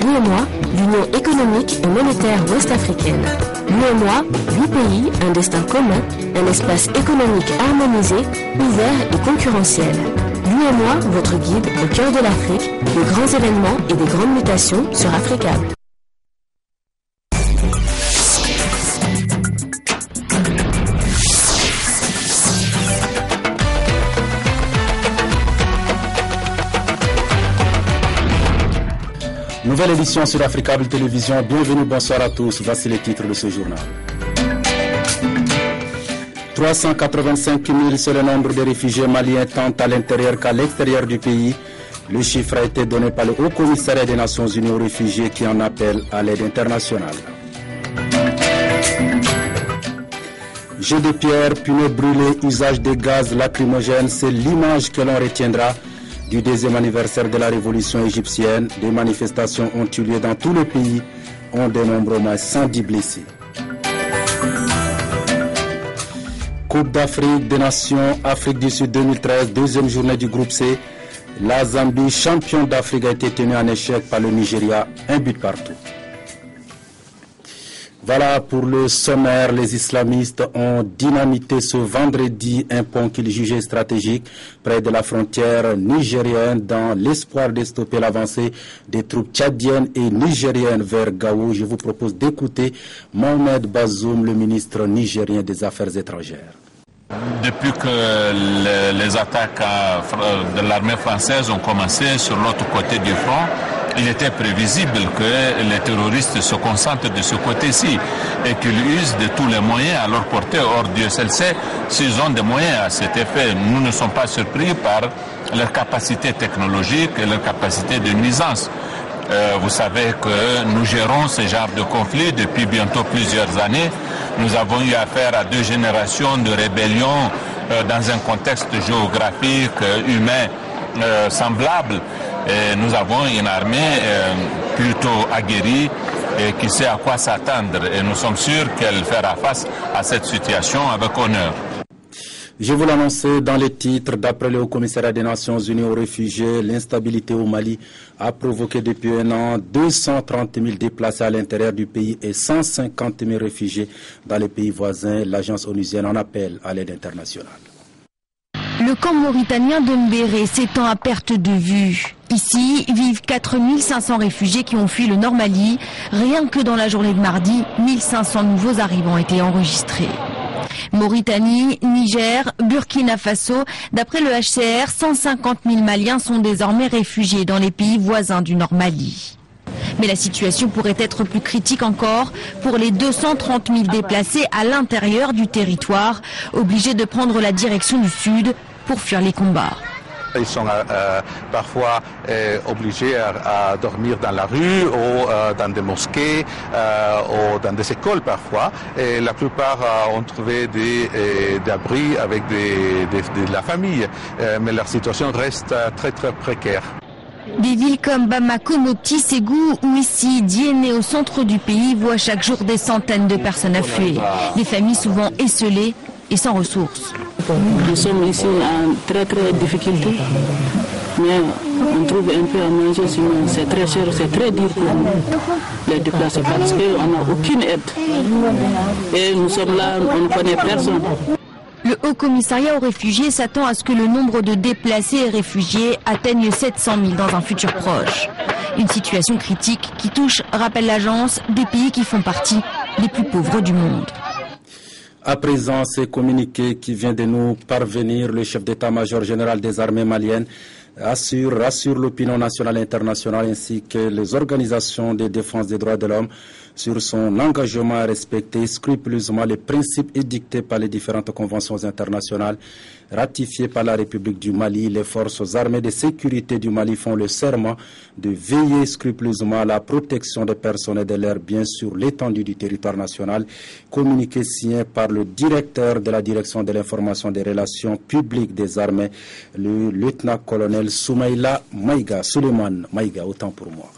L'UEMOA, l'Union économique et monétaire ouest-africaine. L'UEMOA, 8 pays, un destin commun, un espace économique harmonisé, ouvert et concurrentiel. L'UEMOA, votre guide au cœur de l'Afrique, de grands événements et des grandes mutations sur Africable. Nouvelle édition sur Africable Télévision. Bienvenue, bonsoir à tous. Voici les titres de ce journal. 385 000, c'est le nombre de réfugiés maliens tant à l'intérieur qu'à l'extérieur du pays. Le chiffre a été donné par le Haut Commissariat des Nations Unies aux réfugiés qui en appelle à l'aide internationale. Jets de pierre, pneus brûlés, usage de gaz lacrymogène, c'est l'image que l'on retiendra du deuxième anniversaire de la révolution égyptienne. Des manifestations ont eu lieu dans tout le pays. On dénombre au moins 110 blessés. Coupe d'Afrique des Nations, Afrique du Sud 2013, deuxième journée du groupe C. La Zambie, champion d'Afrique, a été tenue en échec par le Nigeria, un but partout. Voilà pour le sommaire. Les islamistes ont dynamité ce vendredi un pont qu'ils jugeaient stratégique près de la frontière nigérienne dans l'espoir de stopper l'avancée des troupes tchadiennes et nigériennes vers Gao. Je vous propose d'écouter Mohamed Bazoum, le ministre nigérien des Affaires étrangères. Depuis que les attaques de l'armée française ont commencé sur l'autre côté du front, il était prévisible que les terroristes se concentrent de ce côté-ci et qu'ils usent de tous les moyens à leur portée. Or, Dieu seul sait s'ils ont des moyens à cet effet. Nous ne sommes pas surpris par leur capacité technologique et leur capacité de nuisance. Vous savez que nous gérons ce genre de conflit depuis bientôt plusieurs années. Nous avons eu affaire à 2 générations de rébellions dans un contexte géographique, humain semblable. Et nous avons une armée plutôt aguerrie et qui sait à quoi s'attendre. Et nous sommes sûrs qu'elle fera face à cette situation avec honneur. Je vous l'annonçais dans les titres. D'après le Haut Commissariat des Nations Unies aux réfugiés, l'instabilité au Mali a provoqué depuis un an 230 000 déplacés à l'intérieur du pays et 150 000 réfugiés dans les pays voisins. L'agence onusienne en appelle à l'aide internationale. Le camp mauritanien de Mbéré s'étend à perte de vue. Ici vivent 4500 réfugiés qui ont fui le Nord Mali. Rien que dans la journée de mardi, 1500 nouveaux arrivants ont été enregistrés. Mauritanie, Niger, Burkina Faso, d'après le HCR, 150 000 Maliens sont désormais réfugiés dans les pays voisins du Nord Mali. Mais la situation pourrait être plus critique encore pour les 230 000 déplacés à l'intérieur du territoire, obligés de prendre la direction du sud pour fuir les combats. Ils sont parfois obligés à dormir dans la rue ou dans des mosquées ou dans des écoles parfois. Et la plupart ont trouvé des abris avec de la famille. Mais leur situation reste très très précaire. Des villes comme Bamako, Mopti, Ségou ou ici, Diéné au centre du pays voient chaque jour des centaines de personnes affluer. Des familles souvent esselées et sans ressources. Nous sommes ici en très difficulté, mais on trouve un peu à manger, sinon c'est très cher, c'est très dur pour nous, les déplacés, parce qu'on n'a aucune aide. Et nous sommes là, on ne connaît personne. Le Haut Commissariat aux réfugiés s'attend à ce que le nombre de déplacés et réfugiés atteigne 700 000 dans un futur proche. Une situation critique qui touche, rappelle l'agence, des pays qui font partie des plus pauvres du monde. À présent, ce communiqué qui vient de nous parvenir, le chef d'état-major général des armées maliennes rassure l'opinion nationale et internationale ainsi que les organisations de défense des droits de l'homme sur son engagement à respecter scrupuleusement les principes édictés par les différentes conventions internationales ratifiées par la République du Mali. Les forces armées de sécurité du Mali font le serment de veiller scrupuleusement à la protection des personnes et de leurs biens sur l'étendue du territoire national. Communiqué signé par le directeur de la direction de l'information des relations publiques des armées, le lieutenant-colonel Souleymane Maïga, autant pour moi.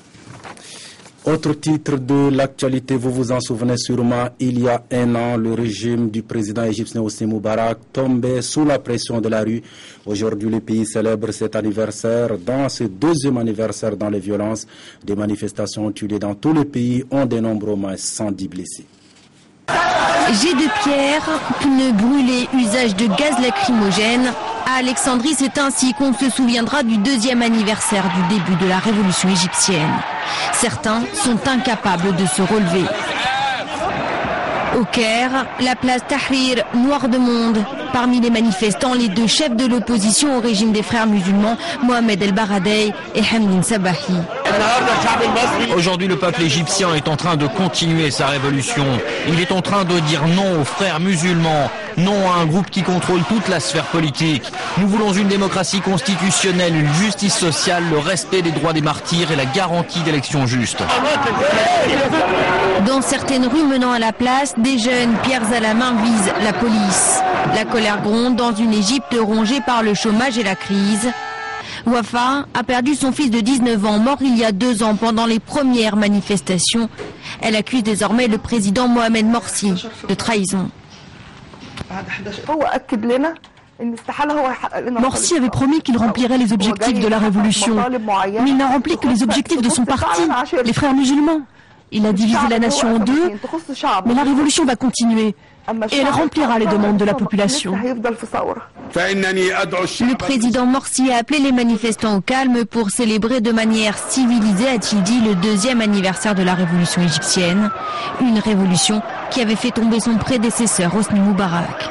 Autre titre de l'actualité, vous vous en souvenez sûrement, il y a un an, le régime du président égyptien Hosni Moubarak tombait sous la pression de la rue. Aujourd'hui, le pays célèbre cet anniversaire. Dans ce deuxième anniversaire dans les violences, des manifestations ont eu lieu dans tout le pays, on dénombre au moins 110 blessés. Jets de pierre, pneus brûlés, usage de gaz lacrymogène. À Alexandrie, c'est ainsi qu'on se souviendra du deuxième anniversaire du début de la révolution égyptienne. Certains sont incapables de se relever. Au Caire, la place Tahrir, noire de monde. Parmi les manifestants, les deux chefs de l'opposition au régime des frères musulmans, Mohamed El Baradei et Hamdin Sabahi. Aujourd'hui, le peuple égyptien est en train de continuer sa révolution. Il est en train de dire non aux frères musulmans, non à un groupe qui contrôle toute la sphère politique. Nous voulons une démocratie constitutionnelle, une justice sociale, le respect des droits des martyrs et la garantie d'élections justes. Dans certaines rues menant à la place, des jeunes, pierres à la main, visent la police. La colère gronde dans une Égypte rongée par le chômage et la crise. Wafa a perdu son fils de 19 ans, mort il y a 2 ans pendant les premières manifestations. Elle accuse désormais le président Mohamed Morsi de trahison. Morsi avait promis qu'il remplirait les objectifs de la révolution, mais il n'a rempli que les objectifs de son parti, les frères musulmans. Il a divisé la nation en deux, mais la révolution va continuer et elle remplira les demandes de la population. Le président Morsi a appelé les manifestants au calme pour célébrer de manière civilisée, a-t-il dit, le deuxième anniversaire de la révolution égyptienne. Une révolution qui avait fait tomber son prédécesseur Hosni Moubarak.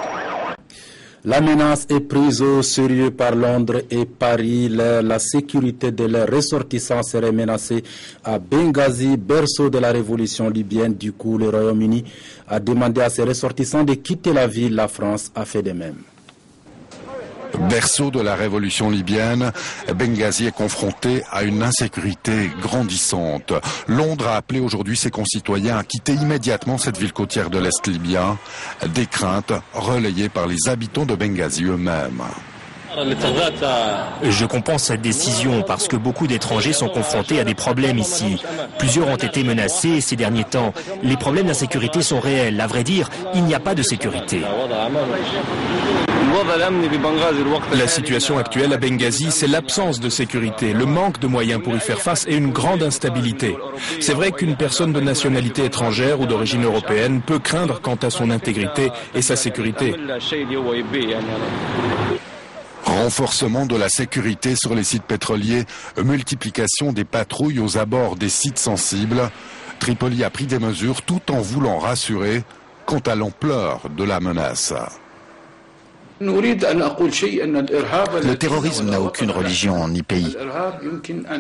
La menace est prise au sérieux par Londres et Paris. La sécurité de leurs ressortissants serait menacée à Benghazi, berceau de la révolution libyenne. Du coup, le Royaume-Uni a demandé à ses ressortissants de quitter la ville. La France a fait de même. Berceau de la révolution libyenne, Benghazi est confronté à une insécurité grandissante. Londres a appelé aujourd'hui ses concitoyens à quitter immédiatement cette ville côtière de l'Est libyen. Des craintes relayées par les habitants de Benghazi eux-mêmes. Je comprends cette décision parce que beaucoup d'étrangers sont confrontés à des problèmes ici. Plusieurs ont été menacés ces derniers temps. Les problèmes d'insécurité sont réels. À vrai dire, il n'y a pas de sécurité. La situation actuelle à Benghazi, c'est l'absence de sécurité, le manque de moyens pour y faire face et une grande instabilité. C'est vrai qu'une personne de nationalité étrangère ou d'origine européenne peut craindre quant à son intégrité et sa sécurité. Renforcement de la sécurité sur les sites pétroliers, multiplication des patrouilles aux abords des sites sensibles. Tripoli a pris des mesures tout en voulant rassurer quant à l'ampleur de la menace. Le terrorisme n'a aucune religion ni pays.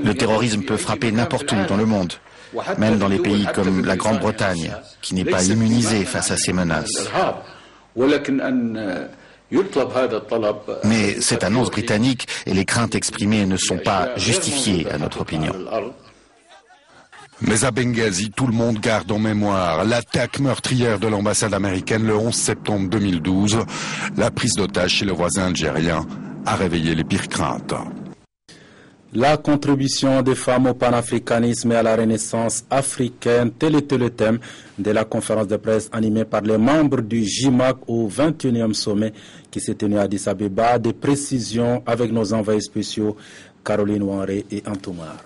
Le terrorisme peut frapper n'importe où dans le monde, même dans les pays comme la Grande-Bretagne, qui n'est pas immunisée face à ces menaces. Mais cette annonce britannique et les craintes exprimées ne sont pas justifiées à notre opinion. Mais à Benghazi, tout le monde garde en mémoire l'attaque meurtrière de l'ambassade américaine le 11 septembre 2012. La prise d'otage chez le voisin algérien a réveillé les pires craintes. La contribution des femmes au panafricanisme et à la renaissance africaine, tel était le thème de la conférence de presse animée par les membres du JIMAC au 21e sommet qui s'est tenu à Addis Abeba. Des précisions avec nos envoyés spéciaux Caroline Ouanré et Antoumar.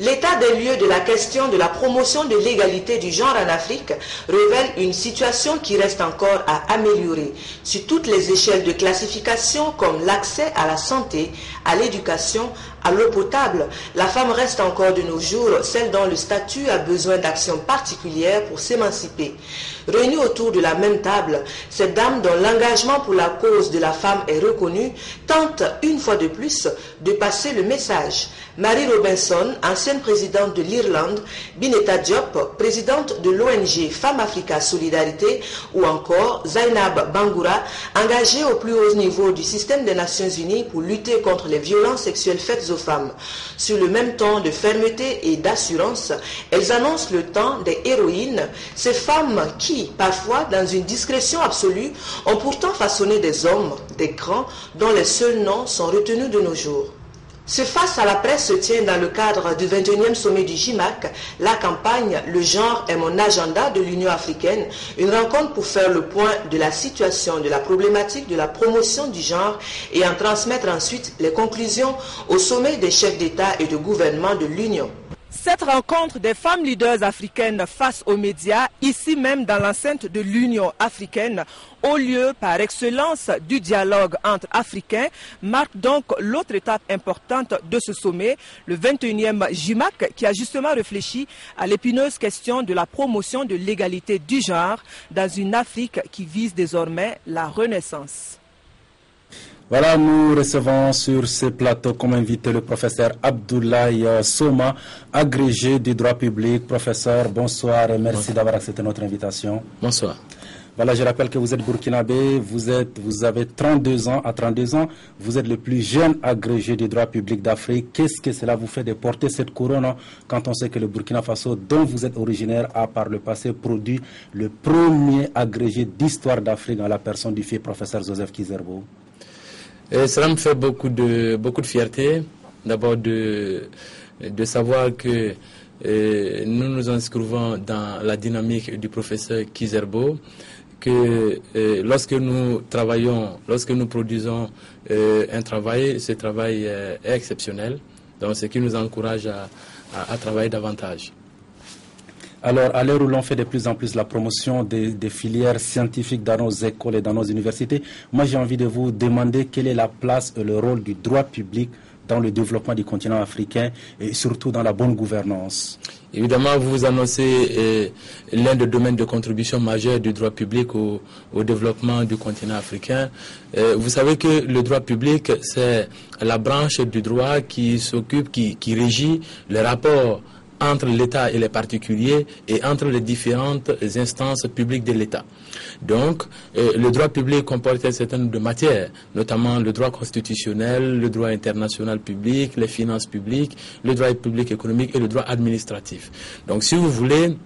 L'état des lieux de la question de la promotion de l'égalité du genre en Afrique révèle une situation qui reste encore à améliorer sur toutes les échelles de classification comme l'accès à la santé, à l'éducation, à l'eau potable. La femme reste encore de nos jours celle dont le statut a besoin d'actions particulières pour s'émanciper. Réunies autour de la même table, cette dame dont l'engagement pour la cause de la femme est reconnu tente une fois de plus de passer le message. Marie Robinson, ancienne présidente de l'Irlande, Bineta Diop, présidente de l'ONG Femmes Africa Solidarité, ou encore Zainab Bangoura, engagée au plus haut niveau du système des Nations Unies pour lutter contre les violences sexuelles faites aux femmes. Sur le même ton de fermeté et d'assurance, elles annoncent le temps des héroïnes, ces femmes qui, parfois dans une discrétion absolue, ont pourtant façonné des hommes, des grands, dont les seuls noms sont retenus de nos jours. Ce face à la presse se tient dans le cadre du 21e sommet du JIMAC, la campagne « Le genre est mon agenda » de l'Union africaine, une rencontre pour faire le point de la situation, de la problématique de la promotion du genre et en transmettre ensuite les conclusions au sommet des chefs d'État et de gouvernement de l'Union. Cette rencontre des femmes leaders africaines face aux médias, ici même dans l'enceinte de l'Union africaine, au lieu par excellence du dialogue entre Africains, marque donc l'autre étape importante de ce sommet, le 21e JIMAC, qui a justement réfléchi à l'épineuse question de la promotion de l'égalité du genre dans une Afrique qui vise désormais la renaissance. Voilà, nous recevons sur ce plateau comme invité le professeur Abdoulaye Soma, agrégé du droit public. Professeur, bonsoir et merci d'avoir accepté notre invitation. Bonsoir. Voilà, je rappelle que vous êtes burkinabé, vous avez 32 ans. À 32 ans, vous êtes le plus jeune agrégé du droit public d'Afrique. Qu'est-ce que cela vous fait de porter cette couronne quand on sait que le Burkina Faso, dont vous êtes originaire, a par le passé produit le premier agrégé d'histoire d'Afrique en la personne du fier professeur Joseph Kizerbo? Cela me fait beaucoup de fierté, d'abord de savoir que nous nous inscrivons dans la dynamique du professeur Kizerbo, que lorsque nous travaillons, lorsque nous produisons un travail, ce travail est exceptionnel, donc ce qui nous encourage à travailler davantage. Alors, à l'heure où l'on fait de plus en plus la promotion des filières scientifiques dans nos écoles et dans nos universités, moi j'ai envie de vous demander quelle est la place et le rôle du droit public dans le développement du continent africain et surtout dans la bonne gouvernance. Évidemment, vous annoncez l'un des domaines de contribution majeure du droit public au développement du continent africain. Vous savez que le droit public, c'est la branche du droit qui s'occupe, qui régit les rapports entre l'État et les particuliers et entre les différentes instances publiques de l'État. Donc, le droit public comporte un certain nombre de matières, notamment le droit constitutionnel, le droit international public, les finances publiques, le droit public économique et le droit administratif. Donc, si vous voulez,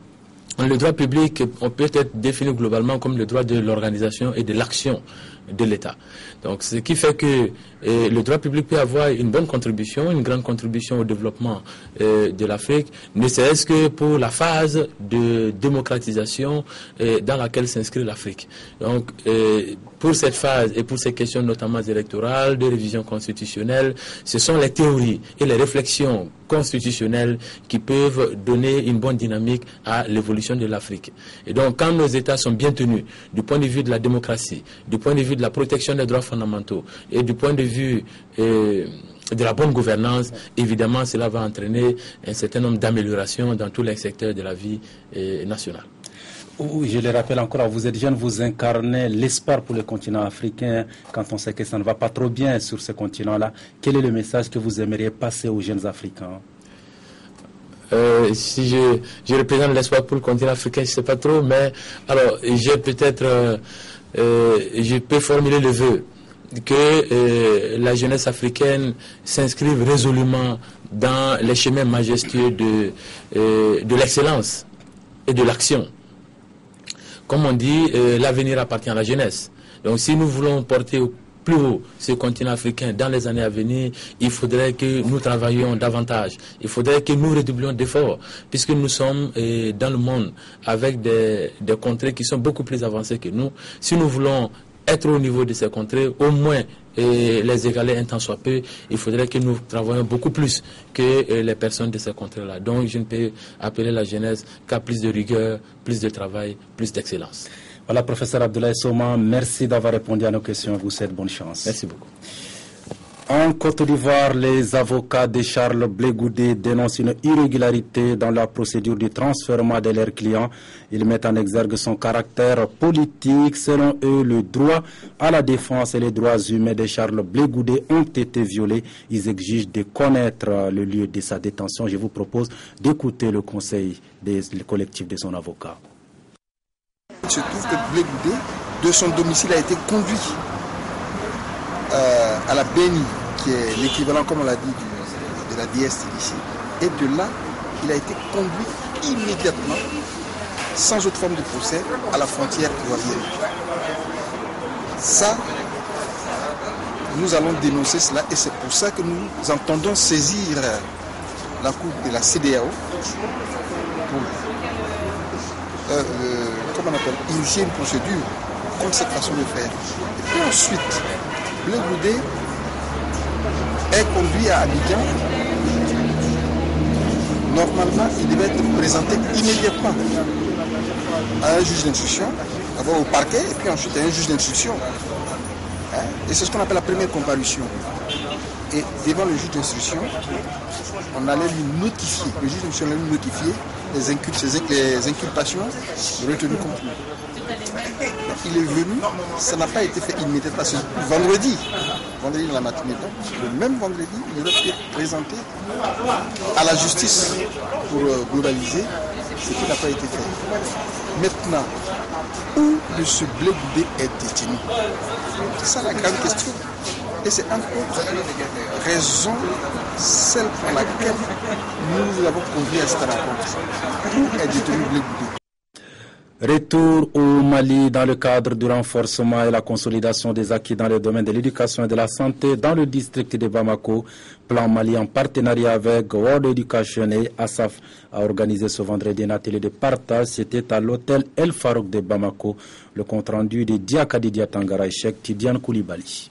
le droit public, on peut être défini globalement comme le droit de l'organisation et de l'action de l'État. Donc, ce qui fait que le droit public peut avoir une bonne contribution, une grande contribution au développement de l'Afrique, ne serait-ce que pour la phase de démocratisation dans laquelle s'inscrit l'Afrique. Donc, pour cette phase et pour ces questions notamment électorales, de révision constitutionnelle, ce sont les théories et les réflexions constitutionnelles qui peuvent donner une bonne dynamique à l'évolution de l'Afrique. Et donc, quand nos États sont bien tenus du point de vue de la démocratie, du point de vue de la protection des droits fondamentaux et du point de vue de la bonne gouvernance, évidemment, cela va entraîner un certain nombre d'améliorations dans tous les secteurs de la vie nationale. Oui, je le rappelle encore, vous êtes jeune, vous incarnez l'espoir pour le continent africain quand on sait que ça ne va pas trop bien sur ce continent-là. Quel est le message que vous aimeriez passer aux jeunes Africains? Si je représente l'espoir pour le continent africain, je ne sais pas trop, mais alors j'ai peut-être, je peux formuler le vœu que la jeunesse africaine s'inscrive résolument dans les chemins majestueux de l'excellence et de l'action. Comme on dit, l'avenir appartient à la jeunesse. Donc si nous voulons porter au plus haut ce continent africain dans les années à venir, il faudrait que nous travaillions davantage. Il faudrait que nous redoublions d'efforts, puisque nous sommes dans le monde avec des contrées qui sont beaucoup plus avancées que nous. Si nous voulons être au niveau de ces contrées, au moins les égaler un temps soit peu, il faudrait que nous travaillions beaucoup plus que les personnes de ces contrées-là. Donc je ne peux appeler la jeunesse qu'à plus de rigueur, plus de travail, plus d'excellence. Voilà, professeur Abdoulaye Soma, merci d'avoir répondu à nos questions. Vous souhaite bonne chance. Merci beaucoup. En Côte d'Ivoire, les avocats de Charles Blé Goudé dénoncent une irrégularité dans la procédure de transfert de leurs clients. Ils mettent en exergue son caractère politique. Selon eux, le droit à la défense et les droits humains de Charles Blé Goudé ont été violés. Ils exigent de connaître le lieu de sa détention. Je vous propose d'écouter le conseil du collectif de son avocat. Il se trouve que Blé Goudé, de son domicile, a été conduit à la BNI, qui est l'équivalent, comme on l'a dit, de la DST ici. Et de là, il a été conduit immédiatement, sans autre forme de procès, à la frontière ivoirienne. Ça, nous allons dénoncer cela et c'est pour ça que nous entendons saisir la Cour de la CEDEAO pour initier une procédure contre cette façon de faire. Et puis ensuite, Blé Goudé est conduit à Abidjan. Normalement, il devait être présenté immédiatement à un juge d'instruction, d'abord au parquet et puis ensuite à un juge d'instruction. Et c'est ce qu'on appelle la première comparution. Et devant le juge d'instruction, on allait lui notifier, le juge d'instruction allait lui notifier les inculpations retenues contre lui. Il est venu, ça n'a pas été fait immédiatement, c'est vendredi dans la matinée. Donc, le même vendredi, il aurait été présenté à la justice pour globaliser ce qui n'a pas été fait. Maintenant, où M. Blé Goudé est détenu? C'est ça la grande question. Et c'est entre autres raison, celle pour laquelle nous l'avons conduit à cette rencontre. Où est détenu Blé Goudé? Retour au Mali dans le cadre du renforcement et la consolidation des acquis dans les domaines de l'éducation et de la santé dans le district de Bamako. Plan Mali en partenariat avec World Education et ASAF a organisé ce vendredi un atelier de partage. C'était à l'hôtel El Farouk de Bamako. Le compte rendu de Diakadi Diatangara Echek, Tidiane Koulibaly.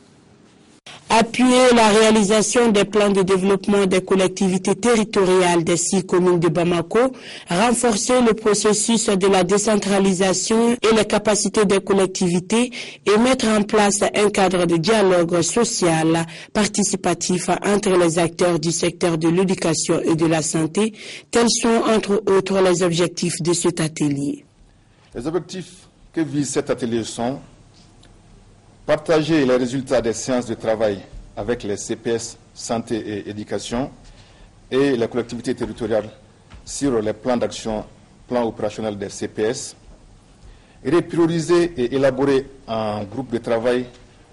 Appuyer la réalisation des plans de développement des collectivités territoriales des 6 communes de Bamako, renforcer le processus de la décentralisation et les capacités des collectivités et mettre en place un cadre de dialogue social participatif entre les acteurs du secteur de l'éducation et de la santé, tels sont entre autres les objectifs de cet atelier. Les objectifs que vise cet atelier sont partager les résultats des séances de travail avec les CPS, santé et éducation et les collectivités territoriales sur les plans d'action, plans opérationnels des CPS, reprioriser et élaborer en groupe de travail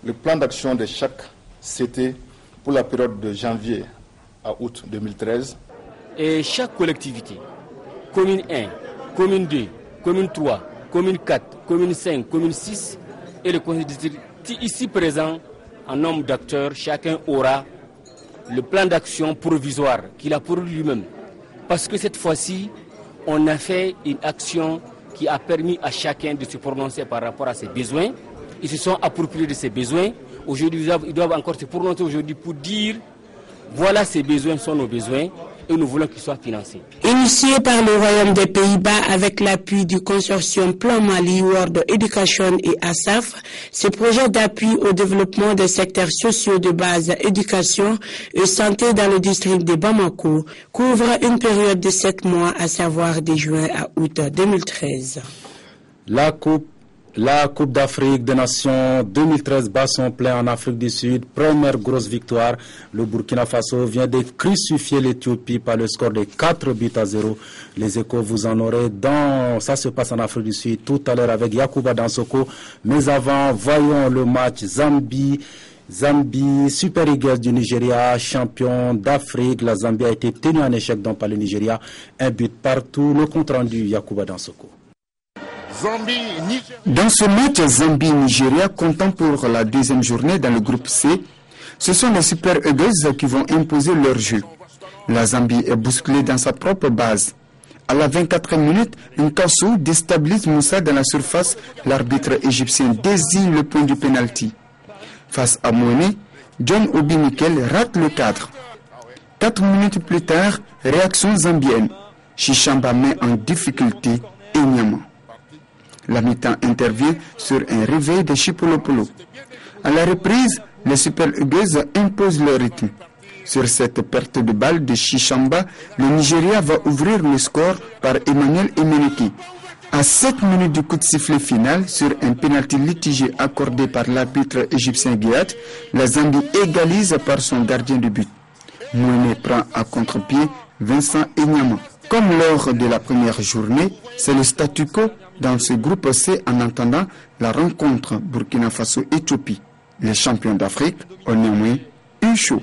le plan d'action de chaque CT pour la période de janvier à août 2013. Et chaque collectivité, commune 1, commune 2, commune 3, commune 4, commune 5, commune 6 et le conseil district ici présent, en nombre d'acteurs, chacun aura le plan d'action provisoire qu'il a pour lui-même. Parce que cette fois-ci, on a fait une action qui a permis à chacun de se prononcer par rapport à ses besoins. Ils se sont appropriés de ses besoins. Aujourd'hui, ils doivent encore se prononcer aujourd'hui pour dire voilà, ces besoins sont nos besoins et nous voulons qu'ils soient financés. Initié par le Royaume des Pays-Bas avec l'appui du consortium Plan Mali, World Education et ASAF, ce projet d'appui au développement des secteurs sociaux de base, éducation et santé dans le district de Bamako couvre une période de 7 mois, à savoir de juin à août 2013. La Coupe d'Afrique des Nations 2013 bat son plein en Afrique du Sud. Première grosse victoire. Le Burkina Faso vient de crucifier l'Éthiopie par le score de 4-0. Les échos, vous en aurez ça se passe en Afrique du Sud tout à l'heure avec Yacouba Dansoko. Mais avant, voyons le match Zambie, Super Eagles du Nigeria, champion d'Afrique. La Zambie a été tenue en échec donc par le Nigeria. Un but partout. Le compte rendu, Yacouba Dansoko. Dans ce match Zambie-Nigeria, comptant pour la deuxième journée dans le groupe C, ce sont les Super Eagles qui vont imposer leur jeu. La Zambie est bousculée dans sa propre base. À la 24e minute, Nkassou déstabilise Moussa dans la surface. L'arbitre égyptien désigne le point du penalty. Face à Moné, John Obi Mikel rate le cadre. 4 minutes plus tard, réaction zambienne. Chichamba met en difficulté Enyama. La mi-temps intervient sur un réveil de Chipolopolo. À la reprise, les Super Eagles imposent leur rythme. Sur cette perte de balle de Chichamba, le Nigeria va ouvrir le score par Emmanuel Emeneki. À 7 minutes du coup de sifflet final, sur un pénalty litigé accordé par l'arbitre égyptien Guéat, la Zambie égalise par son gardien de but. Mouene prend à contre-pied Vincent Enyama. Comme lors de la première journée, c'est le statu quo dans ce groupe C en attendant la rencontre Burkina Faso-Éthiopie. Les champions d'Afrique ont néanmoins eu chaud.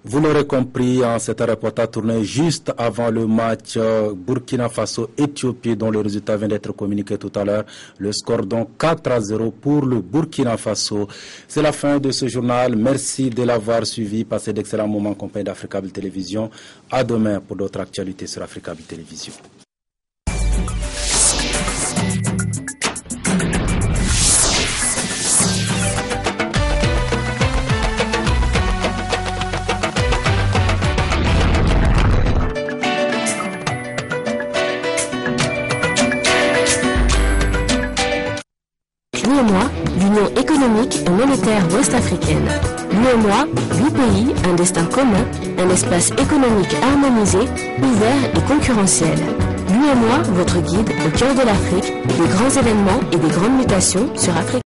Vous l'aurez compris, cet reportage tourné juste avant le match Burkina Faso-Éthiopie dont le résultat vient d'être communiqué tout à l'heure. Le score donc 4-0 pour le Burkina Faso. C'est la fin de ce journal. Merci de l'avoir suivi. Passez d'excellents moments en compagnie d'Africable Télévision. À demain pour d'autres actualités sur Africable Télévision. L'UEMOA, l'Union économique et monétaire ouest-africaine. L'UEMOA, 8 pays, un destin commun, un espace économique harmonisé, ouvert et concurrentiel. L'UEMOA, votre guide au cœur de l'Afrique, des grands événements et des grandes mutations sur Afrique.